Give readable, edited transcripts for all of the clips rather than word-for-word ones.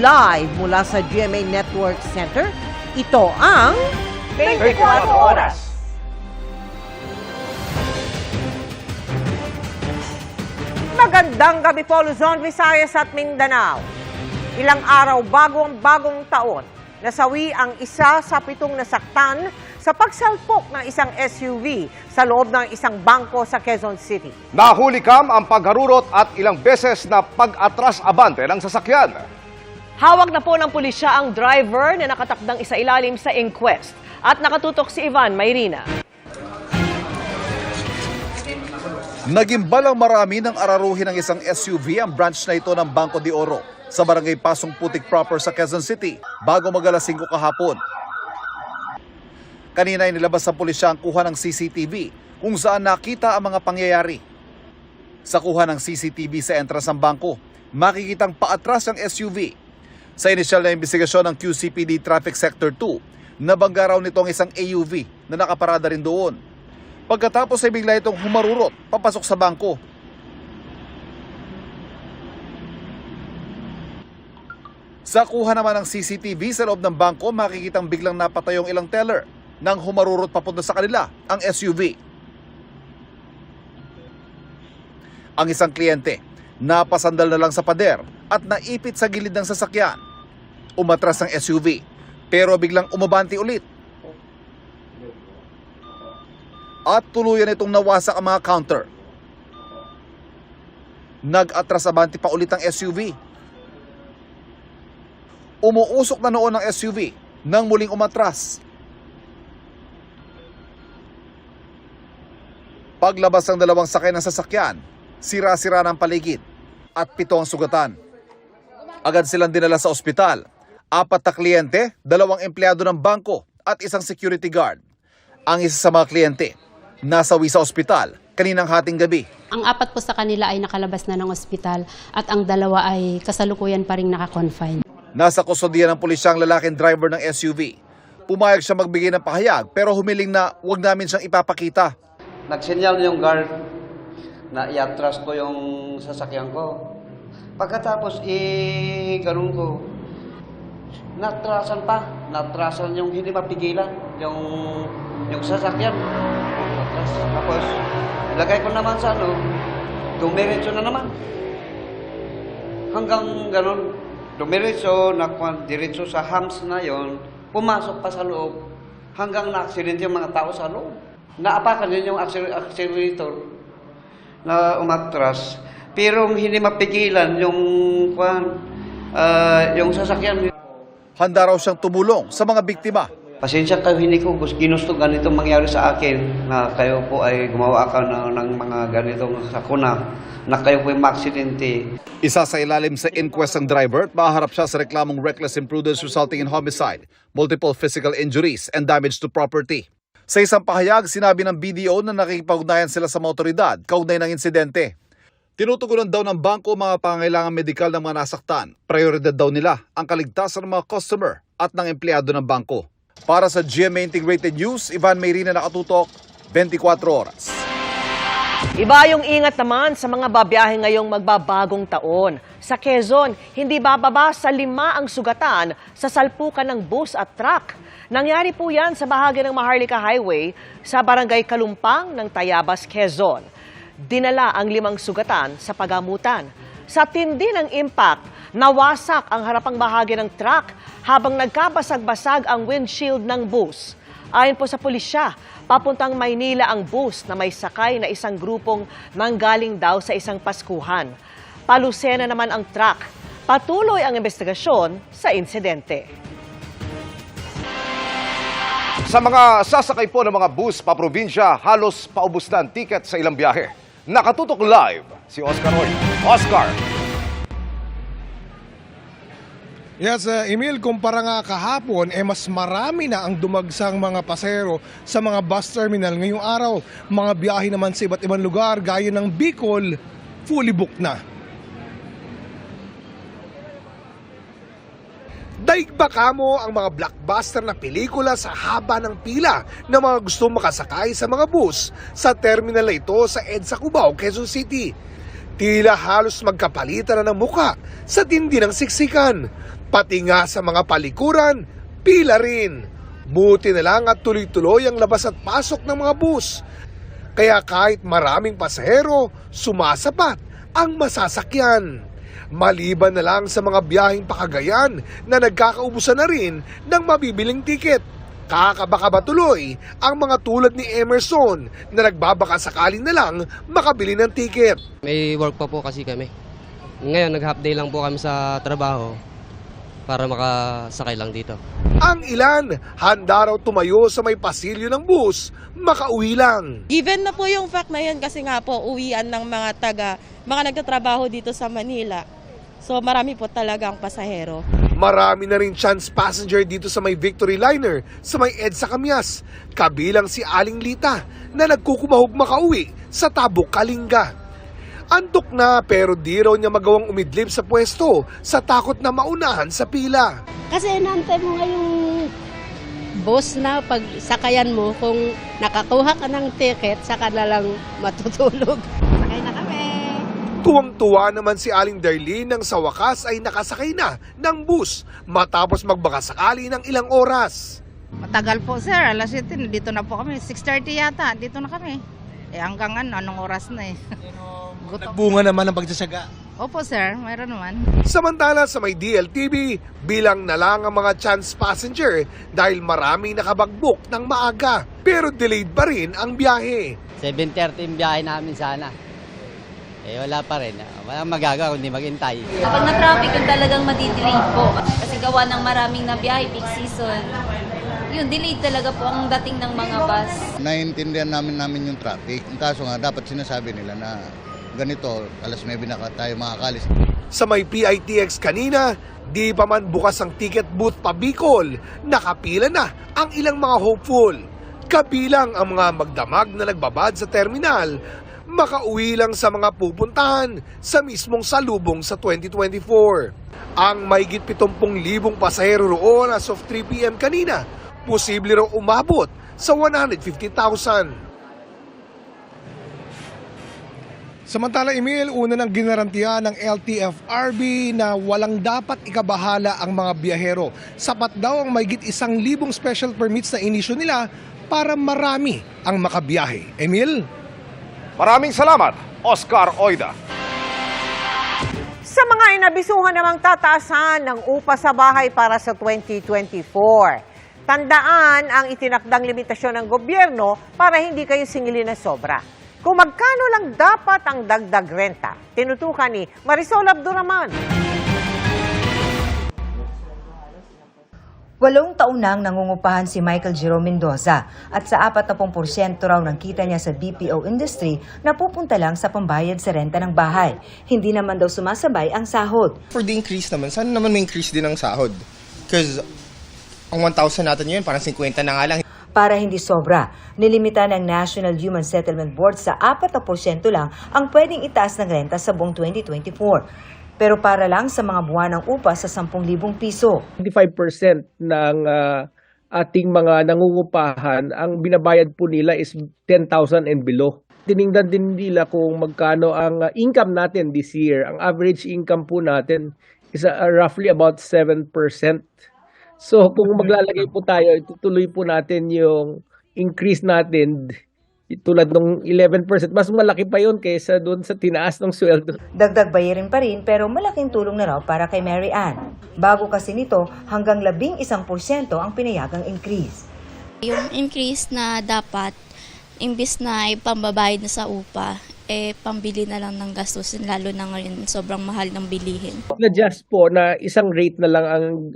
live mula sa GMA Network Center. Ito ang 24 Oras. Magandang gabi po, Luzon, Visayas at Mindanao. Ilang araw bago ang bagong taon, nasawi ang isa sa 7 nasaktan sa pagsalpok ng isang SUV sa loob ng isang bangko sa Quezon City. Nahulikam ang pagharurot at ilang beses na pag-atras-abante ng sasakyan. Hawak na po ng pulisya ang driver na nakatakdang isailalim sa inquest. At nakatutok si Ivan Mayrina. Naging balang marami ng araruhin ng isang SUV ang branch na ito ng Bangko de Oro sa barangay Pasong Putik proper sa Quezon City bago mag-alas 5 kahapon. Kanina ay nilabas sa pulisya ang kuha ng CCTV kung saan nakita ang mga pangyayari. Sa kuha ng CCTV sa entrance ng bangko, makikitang paatras ang SUV. Sa inisyal na investigasyon ng QCPD Traffic Sector 2, nabangga raw nito ang isang AUV na nakaparada rin doon. Pagkatapos ay bigla itong humarurot papasok sa bangko. Sa kuha naman ng CCTV sa loob ng bangko, makikitang biglang napatay yung ilang teller nang humarurot papunta sa kanila ang SUV. Ang isang kliyente, napasandal na lang sa pader at naipit sa gilid ng sasakyan. Umatras ang SUV pero biglang umabante ulit. At tuluyan itong nawasak ang mga counter. Nag-atras-abante pa ulit ang SUV. Umuusok na noon ang SUV nang muling umatras. Paglabas ng dalawang sakay ng sasakyan, sira-sira ng paligid at 7 ang sugatan. Agad silang dinala sa ospital. 4 na kliyente, 2 empleyado ng bangko at isang security guard. Ang isa sa mga kliyente, nasawi sa ospital kaninang hating gabi. Ang 4 po sa kanila ay nakalabas na ng ospital at ang 2 ay kasalukuyan pa rin naka-confine. Nasa kustodiya ng pulisya ang lalaking driver ng SUV. Pumayag siya magbigay ng pahayag pero humiling na huwag namin siyang ipapakita. Nagsinyal yung guard na iatras ko yung sasakyan ko. Pagkatapos, ganun ko, natrasan yung hindi mapigilan, yung sasakyan. Tapos, ilagay ko naman sa dumiretso na naman. Hanggang ganun, dumiretso, diretso sa hams na yon, pumasok pa sa loob, hanggang na-accident yung mga tao sa loob. Naapakan din yung accelerator na umatras, pero hindi mapigilan yung sasakyan. Handa raw siyang tumulong sa mga biktima. Pasensya kayo, hindi ko ginusto ganito mangyari sa akin na kayo po ay gumawa ka ng mga ganitong sakuna na kayo po ay maaksidente. Isa sa ilalim sa inquest ng driver at maharap siya sa reklamong reckless imprudence resulting in homicide, multiple physical injuries and damage to property. Sa isang pahayag, sinabi ng BDO na nakikipag-ugnayan sila sa mga otoridad kaugnay ng insidente. Tinutugunan daw ng bangko mga pangangailangan medikal ng mga nasaktan. Prioridad daw nila ang kaligtasan ng mga customer at ng empleyado ng bangko. Para sa GMA Integrated News, Ivan Mayrina, nakatutok, 24 Oras. Iba yung ingat naman sa mga babiyahe ngayong magbabagong taon. Sa Quezon, hindi bababa sa 5 ang sugatan sa salpukan ng bus at truck. Nangyari po yan sa bahagi ng Maharlika Highway sa barangay Kalumpang ng Tayabas, Quezon. Dinala ang 5 sugatan sa pagamutan. Sa tindi ng impact, nawasak ang harapang bahagi ng truck habang nagkabasag-basag ang windshield ng bus. Ayon po sa pulisya, papuntang Maynila ang bus na may sakay na isang grupong nanggaling daw sa isang paskuhan. Palusena naman ang truck. Patuloy ang investigasyon sa insidente. Sa mga sasakay po ng mga bus pa-probinsya, halos paubos na ang ticket sa ilang biyahe. Nakatutok live si Oscar Roy. Oscar! Yes, Emil, kumpara nga kahapon, mas marami na ang dumagsang mga pasero sa mga bus terminal ngayong araw. Mga biyahe naman sa iba't ibang lugar gaya ng Bicol, fully booked na. Daig ba kamo ang mga blockbuster na pelikula sa haba ng pila ng mga gustong makasakay sa mga bus sa terminal na ito sa EDSA Cubao, Quezon City? Tila halos magkapalitan na ng muka sa tindi ng siksikan. Pati nga sa mga palikuran, pila rin. Buti na lang at tuloy-tuloy ang labas at pasok ng mga bus. Kaya kahit maraming pasahero, sumasapat ang masasakyan. Maliban na lang sa mga biyaheng pakagayan na nagkakaubusan na rin ng mabibiling tiket. Kakabaka ba tuloy ang mga tulad ni Emerson na nagbabaka sakali na lang makabili ng tiket. May work pa po kasi kami. Ngayon, nag-half day lang po kami sa trabaho para makasakay lang dito. Ang ilan, handa raw tumayo sa may pasilyo ng bus, makauwi lang. Given na po yung fact na yan kasi nga po uwian ng mga nagtatrabaho dito sa Manila. So marami po talaga ang pasahero. Marami na rin chance passenger dito sa may Victory Liner sa may EDSA Camias, kabilang si Aling Lita na nagkukumahog makauwi sa Tabuk, Kalinga. Antok na pero di raw niya magawang umidlip sa pwesto sa takot na maunahan sa pila. Kasi inaantay mo nga yung bus na pag sakayan mo, kung nakakuha ka ng ticket, saka na lang matutulog. Sakay na kami. Tuwang-tuwa naman si Aling Darlene nang sa wakas ay nakasakay na ng bus matapos magbakasakali ng ilang oras. Matagal po sir, alas 7, dito na po kami, 6:30 yata, dito na kami. Hanggang anong oras na eh. Nagbunga naman ang pagsasaga. Opo sir, mayroon naman. Samantala sa may DLTV, bilang na lang ang mga chance passenger dahil maraming nakabagbok ng maaga. Pero delayed pa rin ang biyahe. 7:30 yung biyahe namin sana. Wala pa rin. Walang magagawa kundi maghintay. Kapag na-traffic, yung talagang madidelay po. Kasi gawa ng maraming nabiyahe, peak season. Yun, delayed talaga po ang dating ng mga bus. Naiintindihan namin yung traffic. Ang kaso nga, dapat sinasabi nila na ganito, alas 9 na tayo makakalis. Sa may PITX kanina, di pa man bukas ang ticket booth pa Bicol, nakapila na ang ilang mga hopeful. Kabilang ang mga magdamag na nagbabad sa terminal, makauwi lang sa mga pupuntahan sa mismong salubong sa 2024. Ang mahigit 70,000 pasahero roon as of 3 p.m. kanina, posible raw umabot sa 150,000. Samantala, Emil, una nang ginarantiya ng LTFRB na walang dapat ikabahala ang mga biyahero. Sapat daw ang mahigit 1,000 special permits na inisyu nila para marami ang makabiyahe. Emil? Maraming salamat, Oscar Oida. Sa mga inabisuhan namang tataasan ng upa sa bahay para sa 2024. Tandaan ang itinakdang limitasyon ng gobyerno para hindi kayo singilin ng sobra. Kung magkano lang dapat ang dagdag renta, tinutukan ni Marisol Abduraman. 8 taon nang nangungupahan si Michael Jerome Mendoza at sa 40% raw ng kita niya sa BPO industry na pupunta lang sa pambayad sa renta ng bahay. Hindi naman daw sumasabay ang sahod. For the increase naman, sana naman may increase din ang sahod. Because ang 1,000 natin yun, parang 50 na nga lang. Para hindi sobra, nilimita ng National Human Settlement Board sa 4% lang ang pwedeng itaas ng renta sa buong 2024. Pero para lang sa mga buwan ng upa sa 10,000 piso. 25% ng ating mga nangungupahan, ang binabayad po nila is 10,000 and below. Tiningnan din nila kung magkano ang income natin this year. Ang average income po natin is roughly about 7%. So kung maglalagay po tayo, itutuloy po natin yung increase natin tulad ng 11%. Mas malaki pa yun kaysa doon sa tinaas ng sweldo. Dagdag bayarin pa rin pero malaking tulong na raw para kay Mary Ann. Bago kasi nito, hanggang 11% ang pinayagang increase. Yung increase na dapat, imbis na ipambabayad na sa upa, pambili na lang ng gastusin, lalo na ngayon sobrang mahal ng bilihin. Na-adjust po na isang rate na lang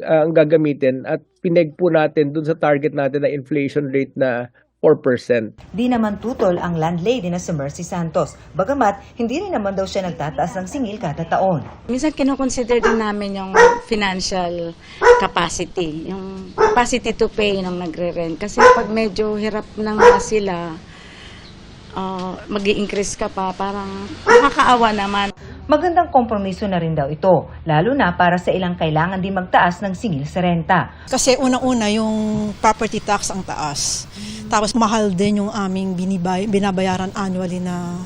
ang gagamitin at pineg po natin dun sa target natin na inflation rate na 4%. Di naman tutol ang landlady na si Mercy Santos. Bagamat, hindi rin naman daw siya nagtataas ng singil kada taon. Minsan kinukonsider din namin yung financial capacity, yung capacity to pay ng nagre-rent. Kasi pag medyo hirap na nga sila, mag-i-increase ka pa, parang nakakaawa naman. Magandang kompromiso na rin daw ito, lalo na para sa ilang kailangan din magtaas ng singil sa renta. Kasi unang-una yung property tax ang taas. Tapos mahal din yung aming binabayaran annually na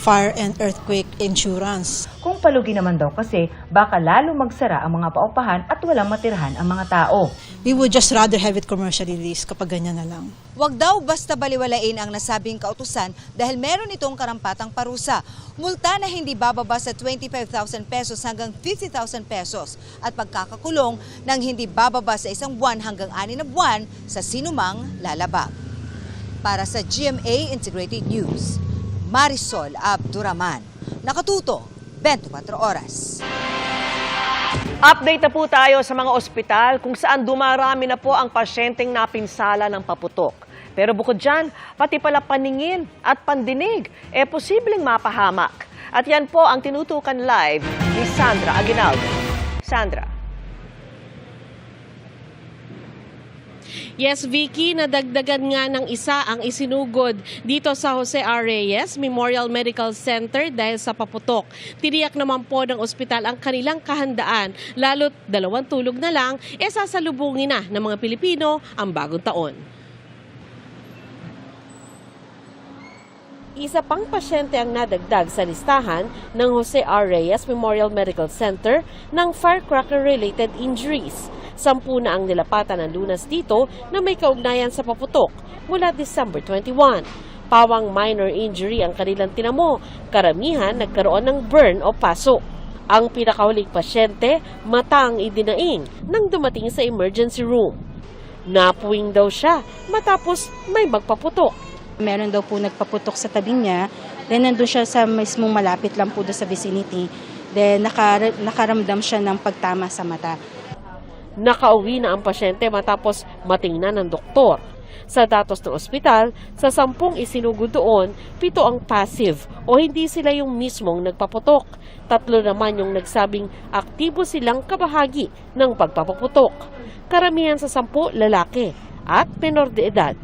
fire and earthquake insurance. Kung palugi naman daw kasi, baka lalo magsara ang mga paupahan at walang matirhan ang mga tao. We would just rather have it commercially leased kapag ganyan na lang. Huwag daw basta baliwalain ang nasabing kautusan dahil meron itong karampatang parusa. Multa na hindi bababa sa 25,000 pesos hanggang 50,000 pesos at pagkakakulong ng hindi bababa sa 1 buwan hanggang 6 na buwan sa sinumang lalabag. Para sa GMA Integrated News, Marisol Abduraman, nakatuto 24 oras. Update na po tayo sa mga ospital kung saan dumarami na po ang pasyenteng napinsala ng paputok. Pero bukod dyan, pati pala paningin at pandinig, posibleng mapahamak. At yan po ang tinutukan live ni Sandra Aguinaldo. Sandra. Yes, Vicky, nadagdagan nga ng isa ang isinugod dito sa Jose R. Reyes Memorial Medical Center dahil sa paputok. Tiniyak naman po ng ospital ang kanilang kahandaan, lalo't 2 tulog na lang, sasalubungin na ng mga Pilipino ang bagong taon. Isa pang pasyente ang nadagdag sa listahan ng Jose R. Reyes Memorial Medical Center ng firecracker-related injuries. 10 na ang nilapatan ng Lunas dito na may kaugnayan sa paputok mula December 21. Pawang minor injury ang kanilang tinamo, karamihan nagkaroon ng burn o paso. Ang pinakahuling pasyente, mata ang idinaing nang dumating sa emergency room. Napuwing daw siya matapos may magpaputok. Meron daw po nagpaputok sa tabi niya, then nandun siya sa mismong malapit lang po doon sa vicinity, then nakaramdam siya ng pagtama sa mata. Nakauwi na ang pasyente matapos matingnan ng doktor. Sa datos ng ospital, sa 10 isinugod doon, 7 ang passive o hindi sila yung mismong nagpaputok. 3 naman yung nagsabing aktibo silang kabahagi ng pagpapaputok. Karamihan sa 10 lalaki at menor de edad.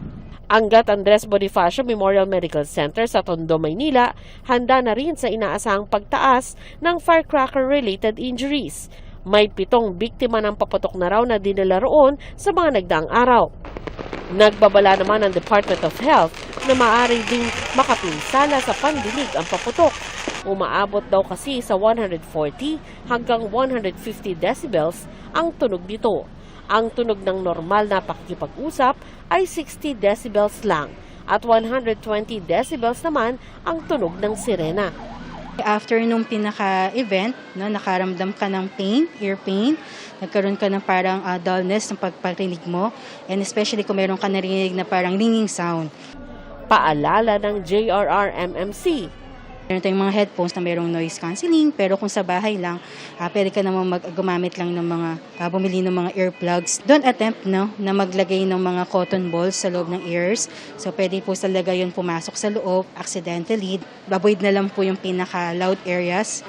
Ang Gat Andres Bonifacio Memorial Medical Center sa Tondo, Maynila, handa na rin sa inaasahang pagtaas ng firecracker-related injuries. May 7 biktima ng paputok na raw na dinala roon sa mga nagdaang araw. Nagbabala naman ang Department of Health na maaari ding makapinsala sa pandinig ang paputok. Umaabot daw kasi sa 140 hanggang 150 decibels ang tunog nito. Ang tunog ng normal na pakikipag-usap ay 60 decibels lang at 120 decibels naman ang tunog ng sirena. After nung pinaka-event, nakaramdam ka ng pain, ear pain, nagkaroon ka ng parang dullness ng pagparinig mo, and especially kung meron ka narinig na parang ringing sound. Paalala ng JRRMMC. Meron tayong mga headphones na merong noise cancelling, pero kung sa bahay lang, pwede ka naman gumamit lang ng mga, bumili ng mga earplugs. Don't attempt na maglagay ng mga cotton balls sa loob ng ears. So pwede po talaga yun pumasok sa loob, accidentally. Avoid na lang po yung pinaka-loud areas.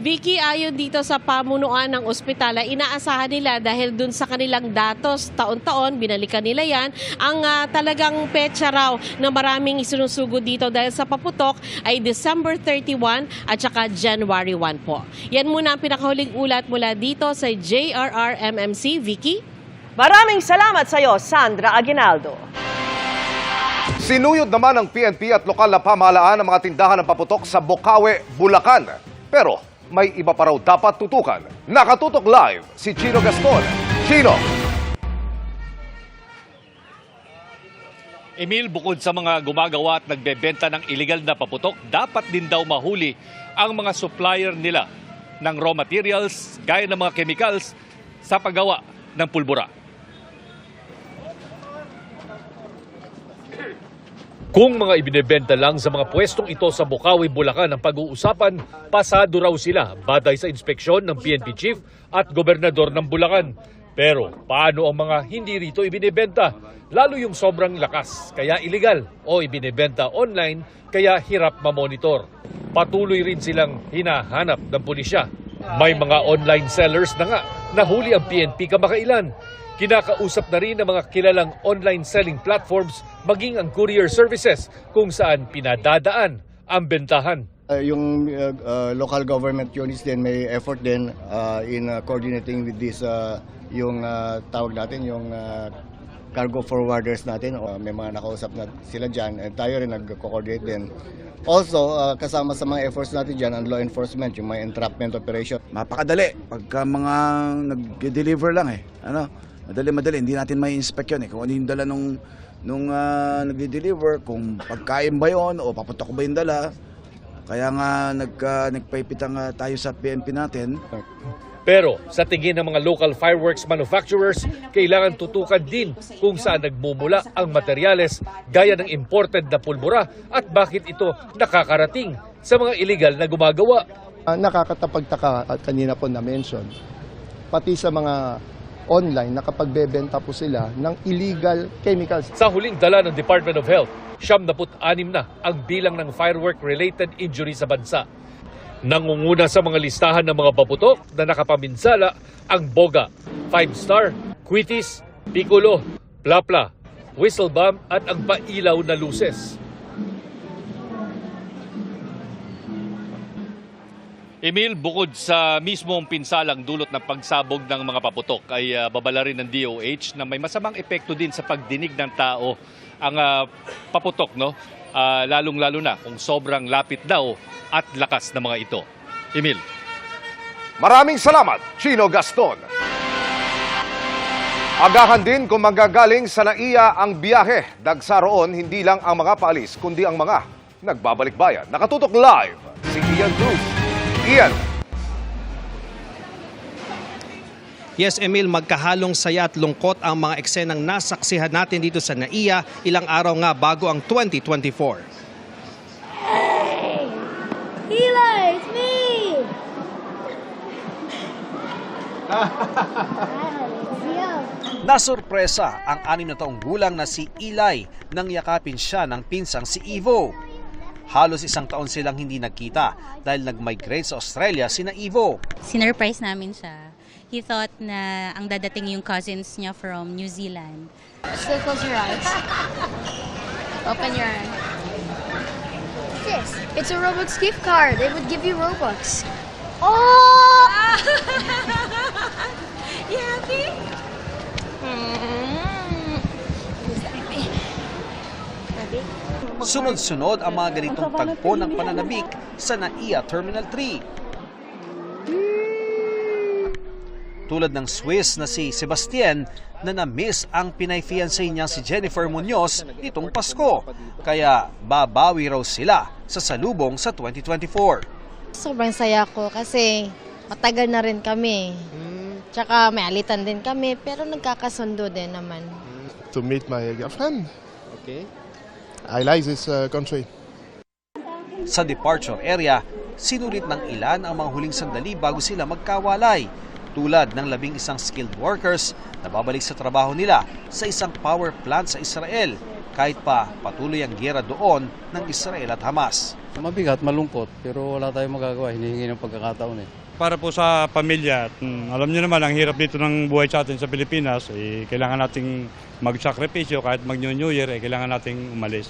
Vicky, ayon dito sa pamunuan ng ospital, inaasahan nila dahil dun sa kanilang datos, taon-taon, binalikan nila yan, ang talagang petsa raw na maraming isinusugod dito dahil sa paputok ay December 31 at saka January 1 po. Yan muna ang pinakahuling ulat mula dito sa JRRMMC. Vicky? Maraming salamat sa iyo, Sandra Aguinaldo. Sinuyod naman ng PNP at lokal na pamahalaan ang mga tindahan ng paputok sa Bocaue, Bulacan. Pero may iba pa raw dapat tutukan. Nakatutok live si Chino Gaston. Chino! Emil, bukod sa mga gumagawa at nagbebenta ng illegal na paputok, dapat din daw mahuli ang mga supplier nila ng raw materials gaya ng mga chemicals sa paggawa ng pulbura. Kung mga ibinebenta lang sa mga pwestong ito sa Bocaue, Bulacan ang pag-uusapan, pasado raw sila batay sa inspeksyon ng PNP Chief at Gobernador ng Bulacan. Pero paano ang mga hindi rito ibinebenta? Lalo yung sobrang lakas, kaya illegal, o ibinebenta online, kaya hirap mamonitor. Patuloy rin silang hinahanap ng pulisya. May mga online sellers na nga, nahuli ang PNP kamakailan. Kinakausap na rin ang mga kilalang online selling platforms maging ang courier services kung saan pinadadaan ang bentahan. Yung local government units din may effort din in coordinating with this yung tawag natin yung cargo forwarders natin. May mga nakausap na sila dyan. Tayo rin nag-coordinate din. Also, kasama sa mga efforts natin dyan, ang law enforcement, yung mga entrapment operation. Mapakadali pagka mga nag-deliver lang eh. Madali, hindi natin may inspect yun eh. Kung ano yung dala nung nag-deliver, kung pagkain ba yun o paputok ba yung dala. Kaya nga nagpaipitang tayo sa PNP natin. Pero sa tingin ng mga local fireworks manufacturers, kailangan tutukan din kung saan nagmumula ang materyales gaya ng imported na pulbura at bakit ito nakakarating sa mga illegal na gumagawa. Nakakatapagtaka at kanina po na-mention, pati sa mga online nakapagbebenta po sila ng illegal chemicals. Sa huling dala ng Department of Health, 76 na ang bilang ng firework-related injury sa bansa. Nangunguna sa mga listahan ng mga paputok na nakapaminsala ang Boga, 5-star, Quitis, Piccolo, Plapla, Whistle Bomb at ang pailaw na luces. Emil, bukod sa mismong pinsalang dulot ng pagsabog ng mga paputok ay babala rin ng DOH na may masamang epekto din sa pagdinig ng tao ang paputok, no? Lalong-lalo na kung sobrang lapit daw at lakas ng mga ito. Emil. Maraming salamat, Chino Gaston. Agahan din kung manggagaling sa NAIA ang biyahe. Dagsa roon, hindi lang ang mga paalis, kundi ang mga nagbabalik bayan. Nakatutok live si Ian Cruz. Ian. Yes, Emil, magkahalong saya at lungkot ang mga eksenang nasaksihan natin dito sa NAIA ilang araw nga bago ang 2024. Hey! Eli, it's me! Nasurpresa ang 6 na taong gulang na si Eli nang yakapin siya ng pinsang si Ivo. Halos 1 taon silang hindi nagkita dahil nag-migrate sa Australia sina Ivo. Sinurprise namin siya. He thought na ang dadating yung cousins niya from New Zealand. Still close your eyes. Open your eyes. This, it's a Robux gift card. They would give you Robux. Oh! You happy? Sunod-sunod ang mga ganitong tagpo ng pananabik sa NAIA Terminal 3. Tulad ng Swiss na si Sebastian na na-miss ang pinay-fiancé niya si Jennifer Munoz itong Pasko. Kaya babawi raw sila sa salubong sa 2024. Sobrang saya ko kasi matagal na rin kami. Tsaka may alitan din kami pero nagkakasundo din naman. To meet my girlfriend. Okay. I like this country. Sa departure area, sinulit ng ilan ang mga huling sandali bago sila magkawalay. Tulad ng 11 skilled workers na babalik sa trabaho nila sa isang power plant sa Israel kahit pa patuloy ang giyera doon ng Israel at Hamas. Mabigat, malungkot, pero wala tayong magagawa. Hinihingi ng pagkakataon eh. Para po sa pamilya, alam niyo naman ang hirap dito ng buhay sa atin sa Pilipinas. Kailangan nating magsakripisyo kahit mag-New Year, kailangan nating umalis.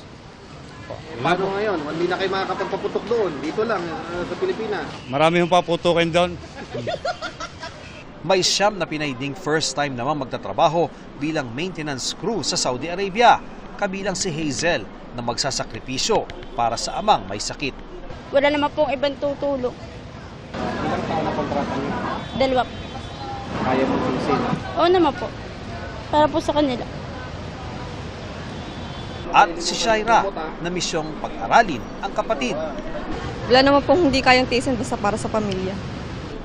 Paano ngayon? Hindi na kayo makakapagpaputok doon. Dito lang sa Pilipinas. Marami yung paputukin doon. May 9 na Pinay ding first time naman magtatrabaho bilang maintenance crew sa Saudi Arabia. Kabilang si Hazel na magsasakripisyo para sa amang may sakit. Wala naman pong ibang tutulong. Ilang taon na kontrata niyo? 2. Kaya mo sila? Oo naman po. Para po sa kanila. At si Shaira na misyong pag-aralin ang kapatid. Wala naman pong hindi kayang tiisin basta para sa pamilya.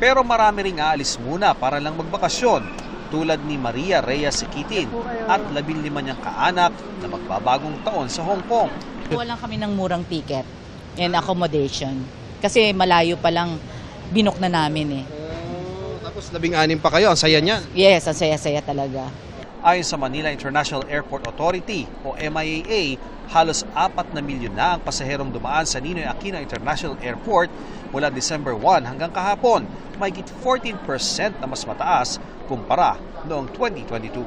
Pero marami ring aalis muna para lang magbakasyon tulad ni Maria Rhea Sikitin at 15 niyang kaanak na magbabagong taon sa Hong Kong. Walang kami ng murang ticket and accommodation kasi malayo pa lang binook na namin eh. Tapos 16 pa kayo, ang saya niyan. Yes, ang saya-saya talaga. Ayon sa Manila International Airport Authority o MIAA, halos 4 na milyon na ang pasaherong dumaan sa Ninoy Aquino International Airport mula December 1 hanggang kahapon, mahigit 14% na mas mataas kumpara noong 2022.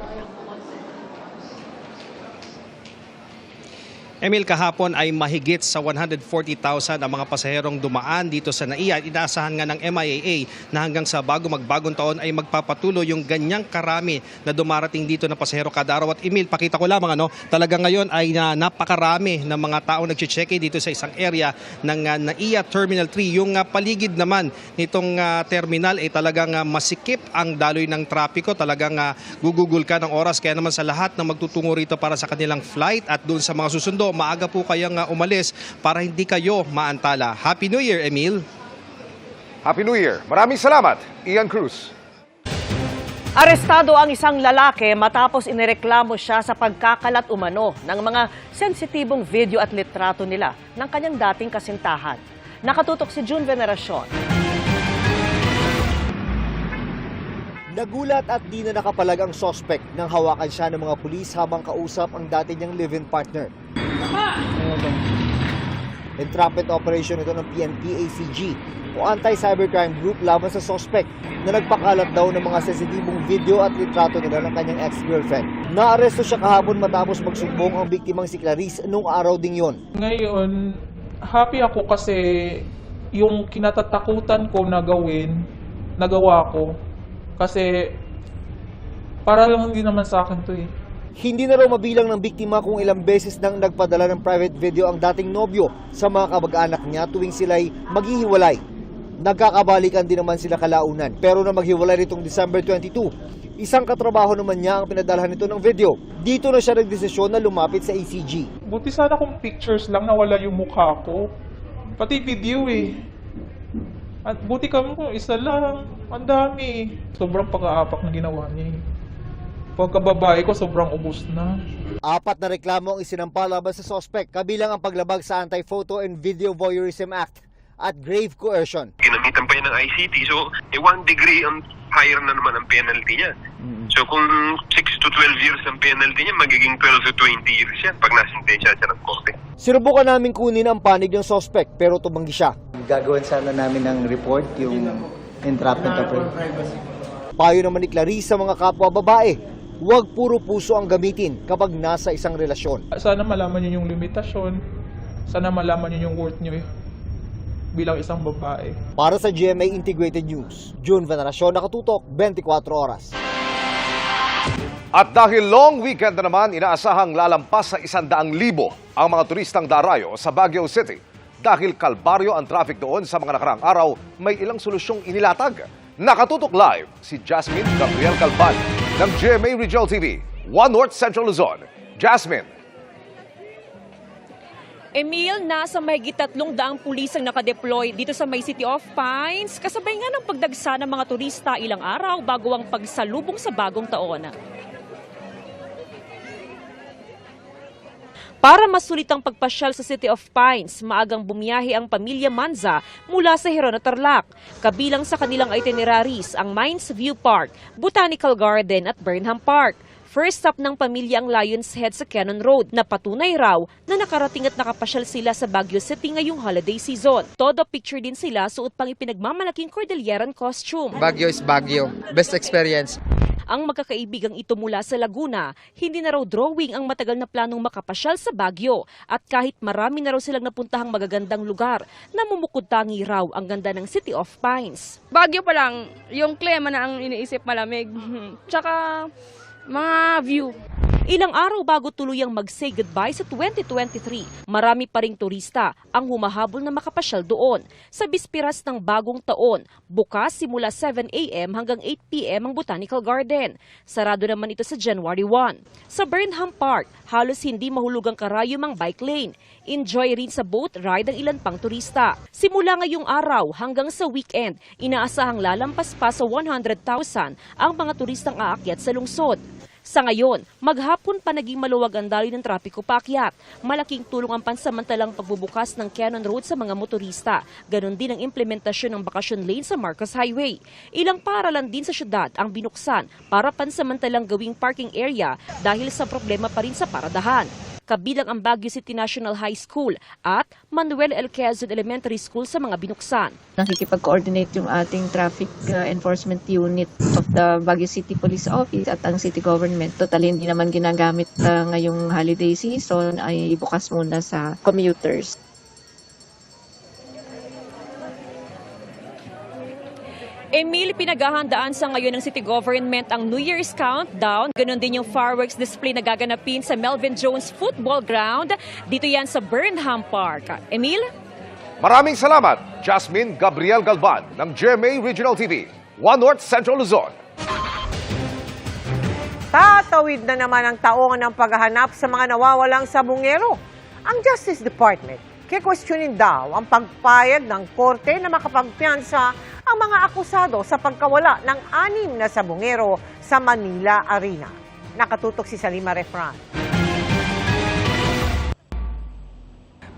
Emil, kahapon ay mahigit sa 140,000 ang mga pasaherong dumaan dito sa NAIA. Inaasahan nga ng MIAA na hanggang sa magbagong taon ay magpapatuloy yung ganyang karami na dumarating dito na pasahero kada araw. At Emil, pakita ko lamang talaga ngayon ay napakarami ng mga tao nagche-check-in dito sa isang area ng NAIA Terminal 3. Yung paligid naman nitong terminal ay talagang masikip ang daloy ng trapiko. Talagang gugugol ka ng oras. Kaya naman sa lahat na magtutungo rito para sa kanilang flight at doon sa mga susundo, maaga po kayang umalis para hindi kayo maantala. Happy New Year, Emil! Happy New Year! Maraming salamat, Ian Cruz. Arestado ang isang lalaki matapos inireklamo siya sa pagkakalat umano ng mga sensitibong video at litrato nila ng kanyang dating kasintahan. Nakatutok si June Veneracion. Nagulat at di na nakapalag ang suspect nang hawakan siya ng mga pulis habang kausap ang dati niyang live-in partner. Entrapment operation ito ng PNP-ACG o Anti-Cybercrime Group laban sa suspect na nagpakalat daw ng mga sensitibong video at litrato nila ng kanyang ex-girlfriend. Naaresto siya kahapon matapos magsumbong ang biktimang si Clarice noong araw ding yon. Ngayon, happy ako kasi yung kinatatakutan ko na gawin, nagawa ko. Kasi para lang hindi naman sa akin to eh. Hindi na raw mabilang ng biktima kung ilang beses nang nagpadala ng private video ang dating nobyo sa mga kamag-anak niya tuwing sila'y maghihiwalay. Nagkakabalikan din naman sila kalaunan. Pero na maghiwalay nitong December 22, isang katrabaho naman niya ang pinadalhan nito ng video. Dito na siya nagdesisyon na lumapit sa ACG. Buti sana kung pictures lang nawala yung mukha ko. Pati video eh. At buti kami kung isa lang. Ang dami. Sobrang pag-aapak na ginawa niya. Pagkababae ko, sobrang ubos na. 4 na reklamo ang isinampa laban sa suspect, kabilang ang paglabag sa Anti-Photo and Video Voyeurism Act at grave coercion. Ginamitan pa yan ng ICT, so 1 degree ang higher na naman ang penalty niya. So kung 6 to 12 years ang penalty niya, magiging 12 to 20 years yan pag nasintensya siya ng korte. Sinubukan namin kunin ang panig ng suspect pero tumanggi siya. Gagawin sana namin ng report yung entrapment operation. Payo naman ni Clarice sa mga kapwa babae, huwag puro puso ang gamitin kapag nasa isang relasyon. Sana malaman niyo yung limitasyon. Sana malaman niyo yung worth niyo bilang isang babae. Para sa GMA Integrated News, June Veneracion, nakatutok 24 oras. At dahil long weekend na naman, inaasahang lalampas sa 100,000 ang mga turistang darayo sa Baguio City. Dahil kalbaryo ang traffic doon sa mga nakaraang araw, may ilang solusyong inilatag. Nakatutok live si Jasmine Gabriel Calpan ng GMA Regional TV, 1 North Central Luzon. Jasmine. Emil, nasa mahigit 300 pulis ang nakadeploy dito sa may City of Pines. Kasabay nga ng pagdagsa ng mga turista ilang araw bago ang pagsalubong sa bagong taon. Para masulit ang pagpasyal sa City of Pines, maagang bumiyahe ang pamilya Manza mula sa Heron at Tarlac. Kabilang sa kanilang itineraries ang Mines View Park, Botanical Garden at Burnham Park. First stop ng pamilya ang Lion's Head sa Cannon Road na patunay raw na nakarating at nakapasyal sila sa Baguio City ngayong holiday season. Todo picture din sila suot pang ipinagmamalaking Cordilleran costume. Baguio is Baguio. Best experience. Ang magkakaibigang ito mula sa Laguna, hindi na raw drawing ang matagal na planong makapasyal sa Baguio. At kahit marami na raw silang napuntahang magagandang lugar, namumukod tangi raw ang ganda ng City of Pines. Baguio pa lang, yung klima na ang iniisip malamig. Tsaka mga view. Ilang araw bago tuluyang mag-say goodbye sa 2023, marami pa ring turista ang humahabol na makapasyal doon. Sa bispiras ng bagong taon, bukas simula 7 a.m. hanggang 8 p.m. ang Botanical Garden. Sarado naman ito sa January 1. Sa Burnham Park, halos hindi mahulugang karayom ang bike lane. Enjoy rin sa boat ride ang ilan pang turista. Simula ngayong araw hanggang sa weekend, inaasahang lalampas pa sa 100,000 ang mga turistang aakyat sa lungsod. Sa ngayon, maghapon pa naging maluwag ang daloy ng trapiko paakyat. Malaking tulong ang pansamantalang pagbubukas ng Cannon Road sa mga motorista. Ganon din ang implementasyon ng bakasyon lane sa Marcos Highway. Ilang paaralan din sa syudad ang binuksan para pansamantalang gawing parking area dahil sa problema pa rin sa paradahan. kabilang ang Baguio City National High School at Manuel L. Quezon Elementary School sa mga binuksan. Nakikipag-coordinate yung ating traffic enforcement unit of the Baguio City Police Office at ang city government. Totally hindi naman ginagamit ngayong holiday season, ay bukas muna sa commuters. Emil, pinaghahandaan sa ngayon ng city government ang New Year's countdown. Ganon din yung fireworks display na gaganapin sa Melvin Jones Football Ground. Dito yan sa Burnham Park. Emil? Maraming salamat, Jasmine Gabriel Galvan ng GMA Regional TV, One North Central Luzon. Tatawid na naman ang taon ng paghahanap sa mga nawawalang sabungero. Ang Justice Department, kikwestiyonin daw ang pagpayag ng korte na makapagpiyansa ang mga akusado sa pagkawala ng 6 na sabungero sa Manila Arena. Nakatutok si Salima Refran.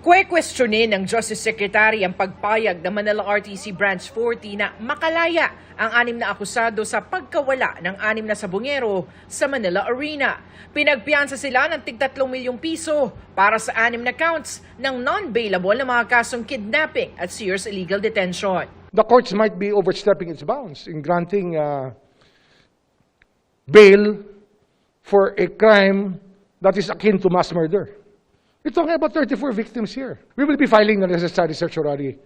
Kwe-questionin ng Justice Secretary ang pagpayag ng Manila RTC Branch 40 na makalaya ang 6 na akusado sa pagkawala ng 6 na sabungero sa Manila Arena. Pinagpiyansa sila ng tig-3 milyong piso para sa 6 na counts ng non-bailable na mga kasong kidnapping at serious illegal detention. The courts might be overstepping its bounds in granting bail for a crime that is akin to mass murder. We're talking about 34 victims here. We will be filing the necessary certiorari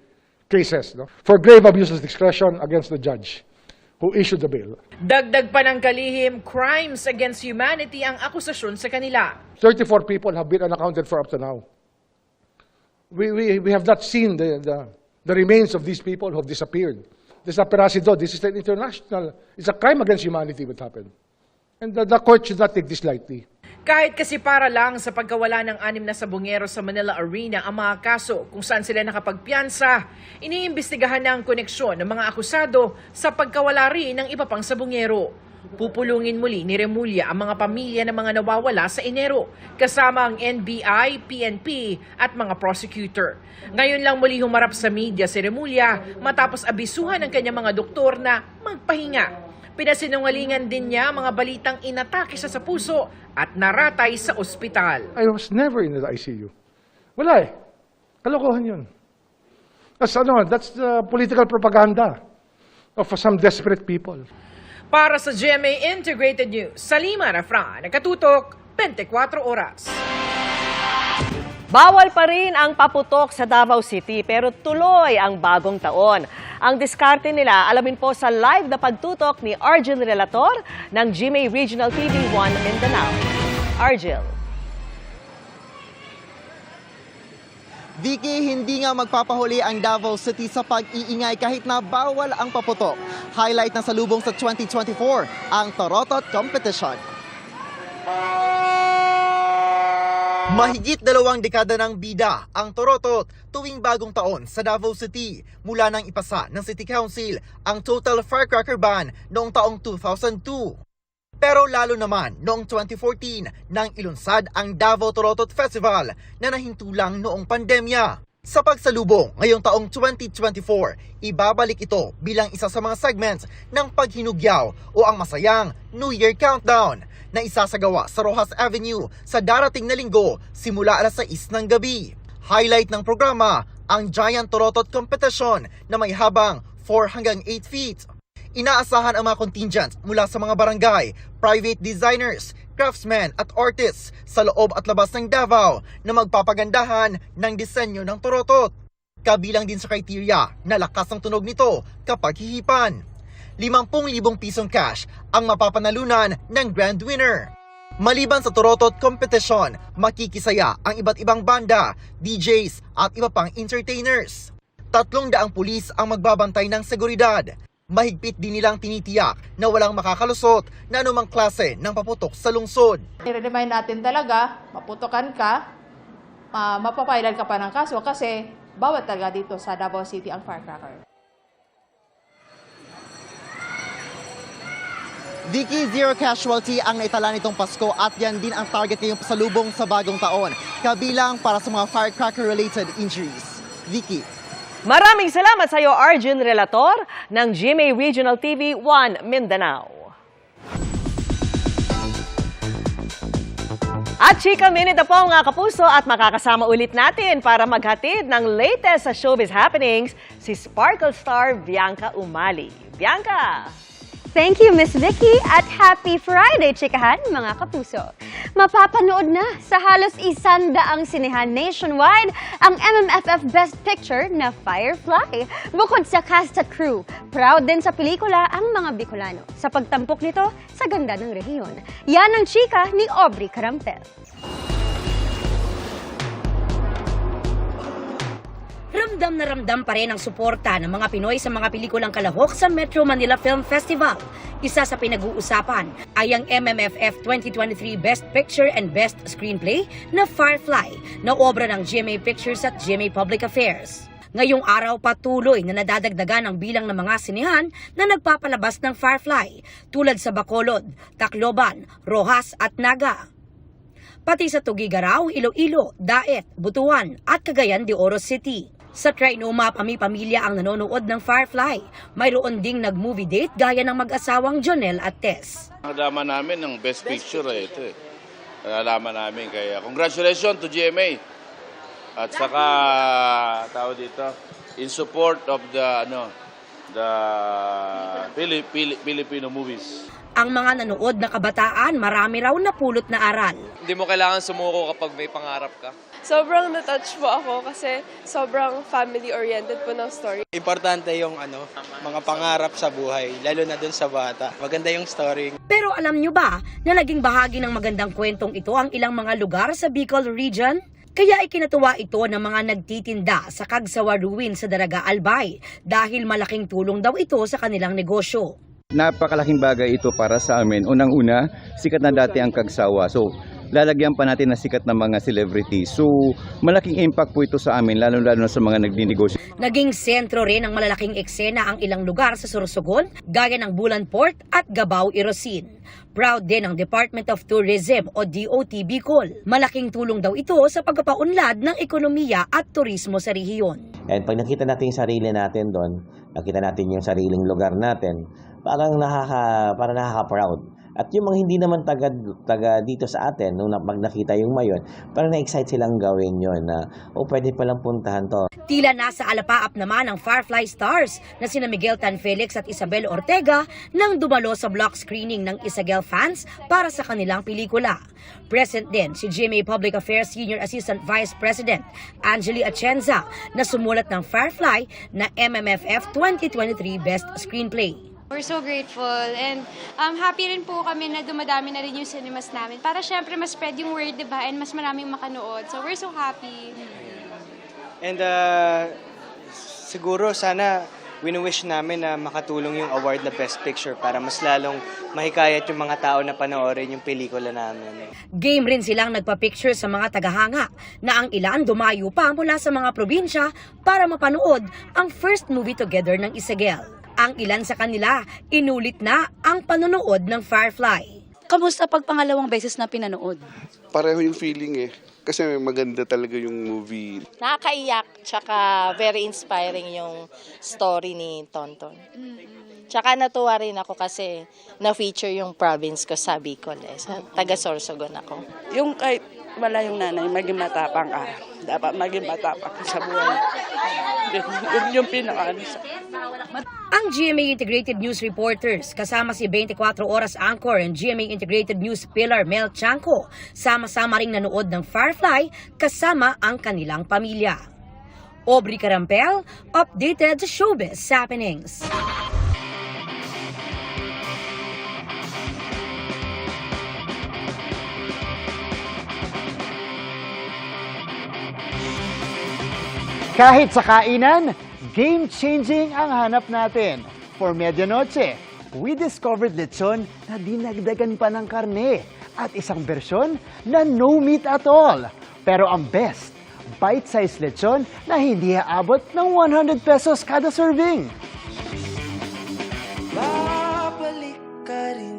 cases for grave abuse of discretion against the judge who issued the bail. Dagdag pa ng kalihim, crimes against humanity ang akusasyon sa kanila. 34 people have been unaccounted for up to now. We have not seen the remains of these people who have disappeared. Desaparecido, this is an international, it's a crime against humanity what happened. And the court should not take this lightly. Kahit kasi para lang sa pagkawala ng 6 na sabungero sa Manila Arena ang mga kaso kung saan sila nakapagpiyansa, iniimbestigahan na ang koneksyon ng mga akusado sa pagkawala rin ng iba pang sabungero. Pupulungin muli ni Remulla ang mga pamilya ng mga nawawala sa Enero, kasama ang NBI, PNP at mga prosecutor. Ngayon lang muli humarap sa media si Remulla matapos abisuhan ng kanyang mga doktor na magpahinga. Pinasinungalingan din niya mga balitang inatake siya sa puso at naratay sa ospital. I was never in the ICU. Wala eh. Kalokohan yun. That's the political propaganda of some desperate people. Para sa GMA Integrated News, Salima Refran, nakatutok 24 oras. Bawal pa rin ang paputok sa Davao City pero tuloy ang bagong taon. Ang diskarte nila, alamin po sa live na pagtutok ni Argel Relator ng GMA Regional TV 1 Mindanao. Argel. Vicky, hindi nga magpapahuli ang Davao City sa pag-iingay kahit na bawal ang paputok. Highlight ng salubong sa 2024, ang Torotot Competition. Mahigit 2 dekada ng bida ang Torotot tuwing bagong taon sa Davao City mula nang ipasa ng City Council ang total firecracker ban noong taong 2002. Pero lalo naman noong 2014 nang ilunsad ang Davao Torotot Festival na nahintulang noong pandemya. Sa pagsalubong ngayong taong 2024, ibabalik ito bilang isa sa mga segments ng paghinugyaw o ang masayang New Year Countdown na isasagawa sa Rojas Avenue sa darating na linggo simula alas 6 ng gabi. Highlight ng programa ang Giant Torotot Competition na may habang 4 hanggang 8 feet. Inaasahan ang mga contingents mula sa mga barangay, private designers, craftsmen at artists sa loob at labas ng Davao na magpapagandahan ng disenyo ng Torotot. Kabilang din sa criteria na lakas ng tunog nito kapag hihipan. 50,000 pisong cash ang mapapanalunan ng grand winner. Maliban sa Torotot Competition, makikisaya ang iba't ibang banda, DJs at iba pang entertainers. 300 pulis ang magbabantay ng seguridad. Mahigpit din nilang tinitiyak na walang makakalusot na anumang klase ng paputok sa lungsod. I-remind natin talaga, maputokan ka, mapapailan ka pa ng kaso kasi bawat talaga dito sa Davao City ang firecracker. Vicky, zero casualty ang naitala nitong Pasko at yan din ang target ngayong pasalubong sa bagong taon, kabilang para sa mga firecracker-related injuries. Vicky. Maraming salamat sa iyo, Arjun Relator ng GMA Regional TV 1 Mindanao. At Chika Minute na po mga kapuso at makakasama ulit natin para maghatid ng latest sa showbiz happenings si Sparkle star Bianca Umali. Bianca! Thank you, Miss Vicky, at happy Friday, chikahan, mga kapuso. Mapapanood na sa halos 100 sinehan nationwide ang MMFF Best Picture na Firefly. Bukod sa cast at crew, proud din sa pelikula ang mga Bicolano sa pagtampok nito sa ganda ng rehiyon. Yan ang chika ni Aubrey Carampel. Ramdam na ramdam pa rin ang suporta ng mga Pinoy sa mga pelikulang kalahok sa Metro Manila Film Festival. Isa sa pinag-uusapan ay ang MMFF 2023 Best Picture and Best Screenplay na Firefly na obra ng GMA Pictures at GMA Public Affairs. Ngayong araw patuloy na nadadagdagan ang bilang ng mga sinehan na nagpapalabas ng Firefly tulad sa Bacolod, Tacloban, Rojas at Naga. Pati sa Tugigaraw, Iloilo, Daet, Butuan at Cagayan de Oro City. Sa Trinoma, pamilya ang nanonood ng Firefly. Mayroon ding nag-movie date gaya ng mag-asawang Jonel at Tess. Nalaman namin ng Best Picture ito eh. Nalaman namin kaya congratulations to GMA. At saka tao dito in support of the Filipino movies. Ang mga nanood na kabataan, marami raw napulot na aral. Hindi mo kailangan sumuko kapag may pangarap ka. Sobrang na-touch po ako kasi sobrang family-oriented po ng story. Importante yung mga pangarap sa buhay, lalo na dun sa bata. Maganda yung story. Pero alam nyo ba na naging bahagi ng magandang kwentong ito ang ilang mga lugar sa Bicol Region? Kaya ikinatuwa ito ng mga nagtitinda sa Kagsawa Ruin sa Daraga Albay dahil malaking tulong daw ito sa kanilang negosyo. Napakalaking bagay ito para sa amin. Unang-una, sikat na dati ang Kagsawa. So, lalagyan pa natin na sikat na mga celebrity. So, malaking impact po ito sa amin, lalo-lalo na sa mga nagninegosyo. Naging sentro rin ng malalaking eksena ang ilang lugar sa Sorsogon, gaya ng Bulan Port at Gabao, Irosin. Proud din ang Department of Tourism o DOT Bicol. Malaking tulong daw ito sa pagpapaunlad ng ekonomiya at turismo sa rehiyon. And pag nakita natin yung sarili natin doon, nakita natin yung sariling lugar natin, parang nakaka-proud. At yung mga hindi naman taga dito sa atin, nung pag nakita yung mayon, parang na-excite silang gawin yun na, pwede palang puntahan to. Tila nasa alapaap naman ang Firefly stars na sina Miguel Tan Felix at Isabel Ortega nang dumalo sa block screening ng Isagel fans para sa kanilang pelikula. Present din si GMA Public Affairs Senior Assistant Vice President Angeli Atienza na sumulat ng Firefly na MMFF 2023 Best Screenplay. We're so grateful and happy rin po kami na dumadami na rin yung cinemas namin para syempre mas spread yung word, diba? And mas maraming makanood. So we're so happy. And siguro sana wini-wish namin na makatulong yung award na Best Picture para mas lalong mahikayat yung mga tao na panoorin yung pelikula namin. Game rin silang nagpa-picture sa mga tagahanga na ang ilan dumayo pa mula sa mga probinsya para mapanood ang first movie together ng Isagel. Ang ilan sa kanila, inulit na ang panonood ng Firefly. Kamusta pag pangalawang beses na pinanood? Pareho yung feeling eh. Kasi maganda talaga yung movie. Nakakaiyak, tsaka very inspiring yung story ni Tonton. Tsaka natuwa rin ako kasi na-feature yung province ko sa Bicol. Taga Sorsogon ako. Yung kahit wala yung nanay, maging matapang ka. Dapat maging matapang ka sa buhay. Yung pinakaano sa... Ang GMA Integrated News Reporters, kasama si 24 Oras Anchor and GMA Integrated News Pillar Mel Chanco, sama-sama ring nanood ng Firefly kasama ang kanilang pamilya. Aubrey Carampel, updated sa Showbiz Happenings. Kahit sa kainan, game-changing ang hanap natin. For Medianoche, we discovered lechon na dinagdagan pa ng karne at isang bersyon na no meat at all. Pero ang best, bite-sized lechon na hindi aabot ng 100 pesos kada serving. Babalik ka rin,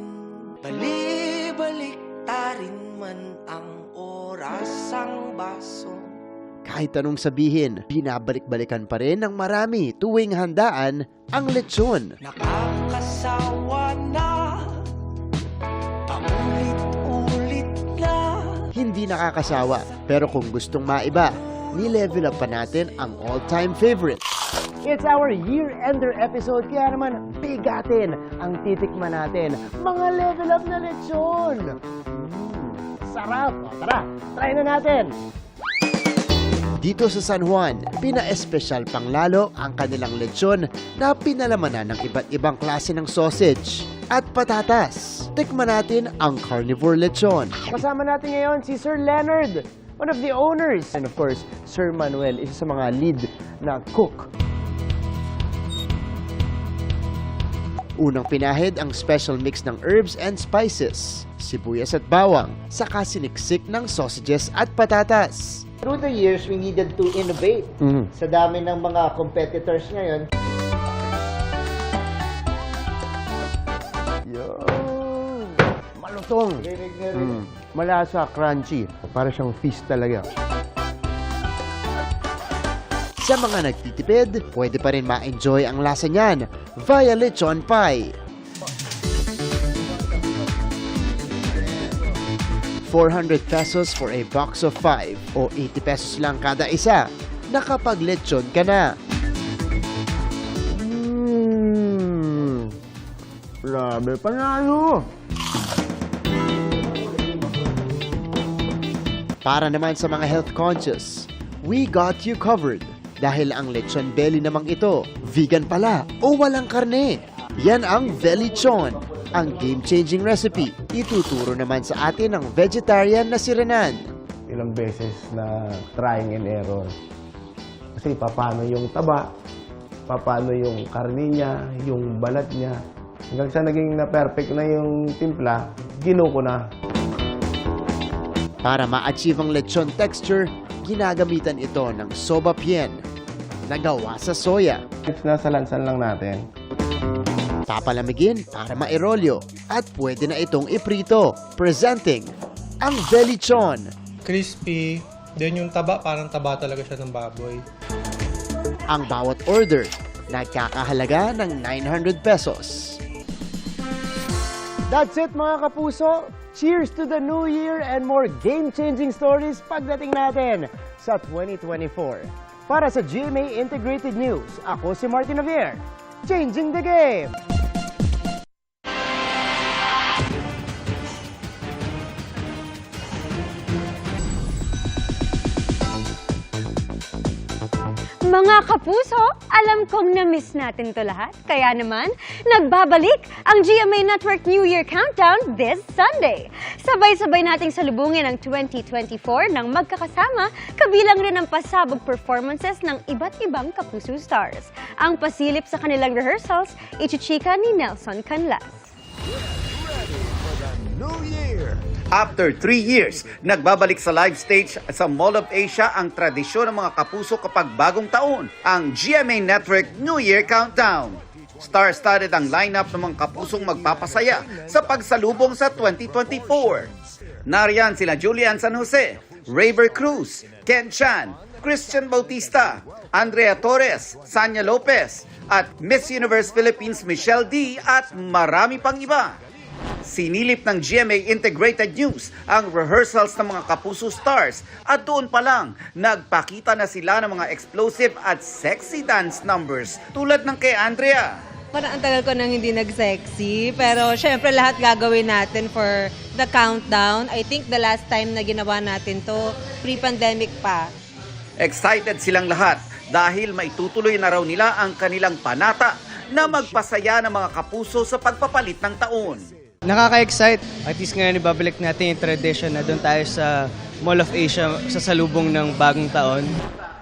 bali-balik ta rin man ang oras ang baso. Kahit anong sabihin, binabalik-balikan pa rin ng marami tuwing handaan ang lechon. Nakakasawa na, paulit-ulit na. hindi nakakasawa. Pero kung gustong maiba, ni-level up pa natin ang all-time favorite. It's our year-ender episode, kaya naman bigatin ang titikman natin. Mga level up na lechon! Sarap! O, tara, try na natin! Dito sa San Juan, pina-espesyal pang lalo ang kanilang lechon na pinalamanan ng iba't ibang klase ng sausage at patatas. Tikman natin ang carnivore lechon. Kasama natin ngayon si Sir Leonard, one of the owners. And of course, Sir Manuel, isa sa mga lead na cook. Unang pinahid ang special mix ng herbs and spices, sibuyas at bawang, saka siniksik ng sausages at patatas. Through the years, we needed to innovate. Sa dami ng mga competitors ngayon. Yo! Malutong! Malasa, crunchy. Para siyang feast talaga. Sa mga nagtitipid, pwede pa rin ma-enjoy ang lasa niyan via lechon pie. 400 pesos for a box of 5 o 80 pesos lang kada isa. Nakapag-lechon ka na. Grabe, panalo! Para naman sa mga health conscious, we got you covered. Dahil ang lechon belly namang ito, vegan pala o walang karne. Yan ang Velichon, ang game-changing recipe. Ituturo naman sa atin ng vegetarian na si Renan. Ilang beses na trying and error. Kasi paano yung taba, paano yung karne niya, yung balat niya. Hanggang sa naging na-perfect na yung timpla, ginuko na. Para ma-achieve ang lechon texture, ginagamitan ito ng soba pien na gawa sa soya. Nasa lansan lang natin. Papalamigin para mairolyo at pwede na itong iprito. Presenting ang Velichon. Crispy, then yung taba, parang taba talaga siya ng baboy. Ang bawat order, nagkakahalaga ng 900 pesos. That's it mga kapuso! Cheers to the new year and more game-changing stories pagdating natin sa 2024. Para sa GMA Integrated News, ako si Martin Javier, changing the game! Mga kapuso, alam kong na-miss natin to lahat. Kaya naman, nagbabalik ang GMA Network New Year Countdown this Sunday. Sabay-sabay nating salubungin ang 2024 ng magkakasama, kabilang rin ang pasabog performances ng iba't ibang kapuso stars. Ang pasilip sa kanilang rehearsals, ichichika ni Nelson Canlas. New Year! After 3 years, nagbabalik sa live stage sa Mall of Asia ang tradisyon ng mga kapuso kapag bagong taon, ang GMA Network New Year Countdown. Star-studded ang lineup ng mga kapusong magpapasaya sa pagsalubong sa 2024. Nariyan sila Julian San Jose, Raver Cruz, Ken Chan, Christian Bautista, Andrea Torres, Sanya Lopez, at Miss Universe Philippines Michelle D. at marami pang iba. Sinilip ng GMA Integrated News ang rehearsals ng mga kapuso stars at doon pa lang, nagpakita na sila ng mga explosive at sexy dance numbers tulad ng kay Andrea. Parang ang tagal ko nang hindi nag-sexy, pero syempre lahat gagawin natin for the countdown. I think the last time na ginawa natin to, pre-pandemic pa. Excited silang lahat dahil maitutuloy na raw nila ang kanilang panata na magpasaya ng mga kapuso sa pagpapalit ng taon. Nakaka-excite. At least ngayon ibabalik natin yung tradition na doon tayo sa Mall of Asia sa salubong ng bagong taon.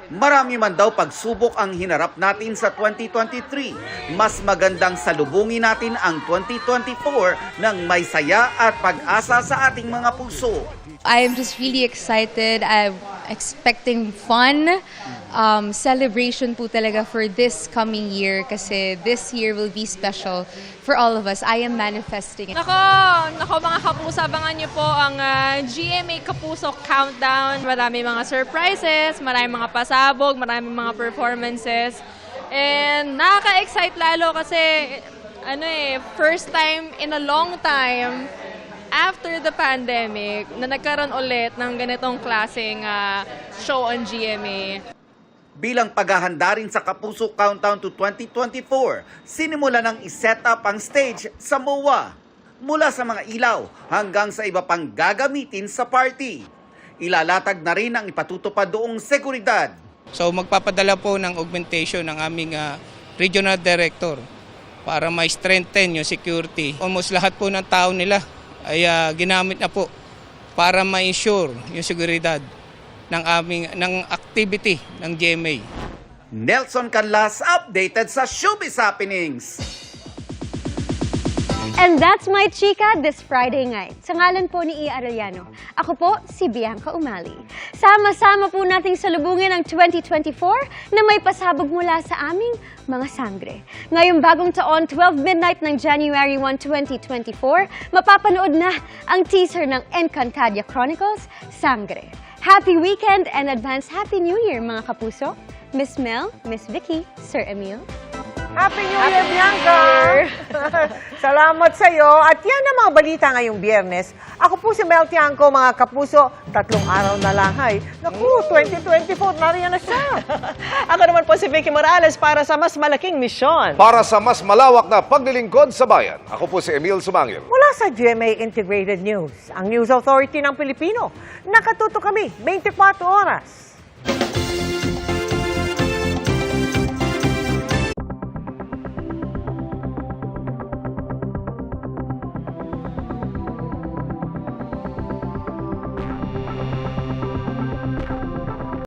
Marami man daw pagsubok ang hinarap natin sa 2023. Mas magandang salubungin natin ang 2024 ng may saya at pag-asa sa ating mga puso. I'm just really excited. I'm expecting fun, celebration po talaga for this coming year kasi this year will be special for all of us. I am manifesting. Nako mga kapuso, abangan niyo po ang GMA Kapuso Countdown. Marami mga surprises, marami mga pasabog, marami mga performances. And nakaka-excite lalo kasi first time in a long time after the pandemic, na nagkaroon ulit ng ganitong klaseng show on GMA. Bilang paghahanda rin sa Kapuso Countdown to 2024, sinimula ng iset up ang stage sa MOA. Mula sa mga ilaw hanggang sa iba pang gagamitin sa party. Ilalatag na rin ang ipatutupad doong seguridad. So magpapadala po ng augmentation ng aming regional director para ma-strengthen yung security. Almost lahat po ng tao nila ay ginamit na po para ma-ensure yung seguridad ng activity ng GMA. Nelson Canlas updated sa Showbiz Happenings. And that's my chika this Friday night. Sa ngalan po ni Ia Arellano, ako po si Bianca Umali. Sama-sama po nating salubungin ang 2024 na may pasabog mula sa aming mga sangre. Ngayong bagong taon, 12 midnight ng January 1, 2024, mapapanood na ang teaser ng Encantadia Chronicles, Sangre. Happy weekend and advance Happy New Year mga kapuso. Miss Mel, Miss Vicky, Sir Emil. Happy New Year, Bianca! Salamat sa iyo. At yan ang mga balita ngayong Biyernes. Ako po si Mel Tiangco, mga kapuso. 3 araw na lang, hay. Naku, 2024, nariyan na siya. Ako naman po si Vicky Morales para sa mas malaking misyon. Para sa mas malawak na paglilingkod sa bayan, ako po si Emil Sumangil. Mula sa GMA Integrated News, ang News Authority ng Pilipino. Nakatuto kami 24 oras.